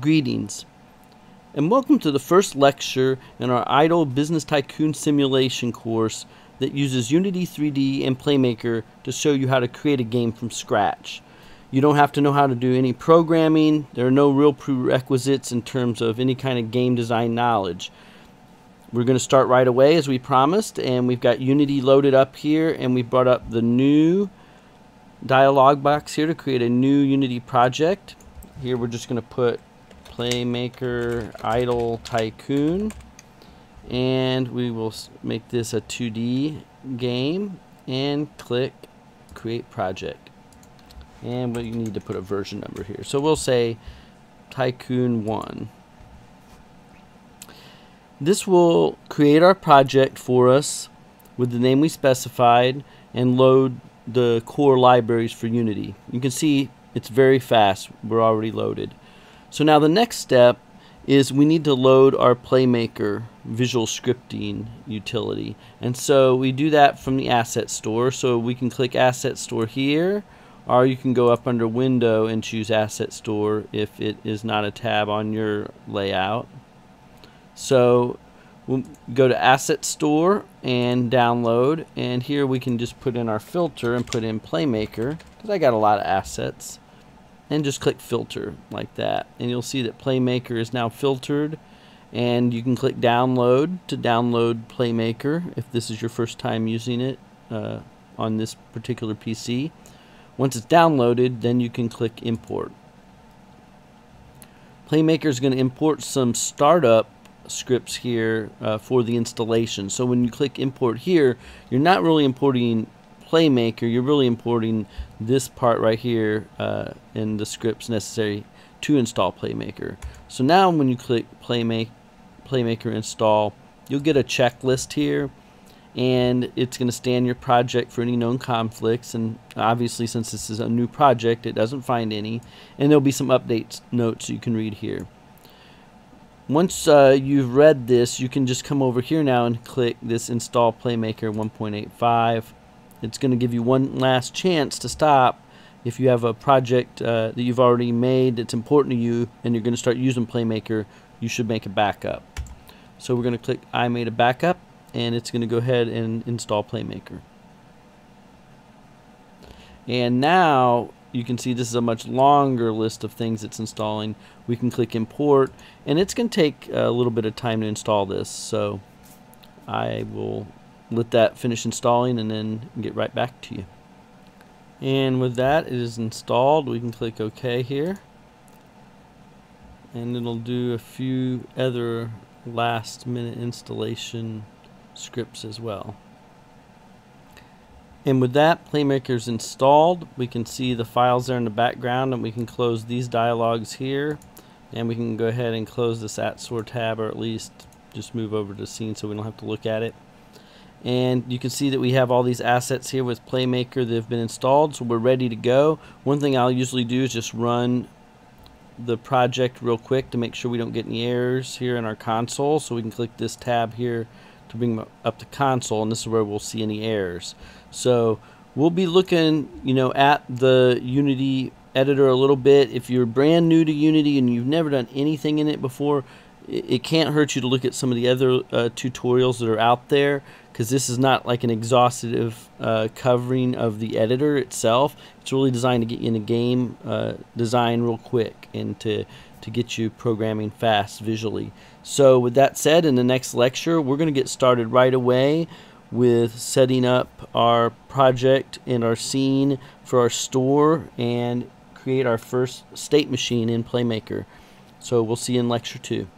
Greetings, and welcome to the first lecture in our Idle Business Tycoon simulation course that uses Unity3D and Playmaker to show you how to create a game from scratch. You don't have to know how to do any programming. There are no real prerequisites in terms of any kind of game design knowledge. We're going to start right away as we promised, and we've got Unity loaded up here, and we brought up the new dialog box here to create a new Unity project. Here we're just going to put Playmaker Idle Tycoon, and we will make this a 2D game and click create project, and we need to put a version number here, so we'll say Tycoon 1. This will create our project for us with the name we specified and load the core libraries for Unity. You can see it's very fast. We're already loaded. So now the next step is we need to load our Playmaker visual scripting utility. And so we do that from the Asset Store. So we can click Asset Store here, or you can go up under Window and choose Asset Store if it is not a tab on your layout. So we'll go to Asset Store and download, and here we can just put in our filter and put in Playmaker, because I got a lot of assets, and just click filter like that, and you'll see that Playmaker is now filtered, and you can click download to download Playmaker if this is your first time using it on this particular PC. Once it's downloaded, then you can click import. Playmaker is going to import some startup scripts here for the installation. So when you click import here, you're not really importing Playmaker, you're really importing this part right here in the scripts necessary to install Playmaker. So now when you click Playmaker install, you'll get a checklist here, and it's going to scan your project for any known conflicts, and obviously since this is a new project it doesn't find any, and there'll be some updates notes you can read here. Once you've read this, you can just come over here now and click this install Playmaker 1.85. It's going to give you one last chance to stop if you have a project that you've already made that's important to you and you're going to start using Playmaker. You should make a backup. So we're going to click I made a backup, and it's going to go ahead and install Playmaker. And now you can see this is a much longer list of things it's installing. We can click import, and it's going to take a little bit of time to install this, so I will let that finish installing and then get right back to you. And with that, it is installed. We can click OK here, and it'll do a few other last minute installation scripts as well. And with that, Playmaker is installed. We can see the files there in the background, and we can close these dialogues here, and we can go ahead and close this @sort tab, or at least just move over to scene so we don't have to look at it. And you can see that we have all these assets here with Playmaker that have been installed, so we're ready to go. One thing I'll usually do is just run the project real quick to make sure we don't get any errors here in our console. So we can click this tab here to bring up the console, and this is where we'll see any errors. So we'll be looking, at the Unity editor a little bit. If you're brand new to Unity and you've never done anything in it before, it can't hurt you to look at some of the other tutorials that are out there, because this is not like an exhaustive covering of the editor itself. It's really designed to get you in a game design real quick and to get you programming fast visually. So with that said, in the next lecture we're going to get started right away with setting up our project and our scene for our store and create our first state machine in Playmaker. So we'll see you in lecture 2.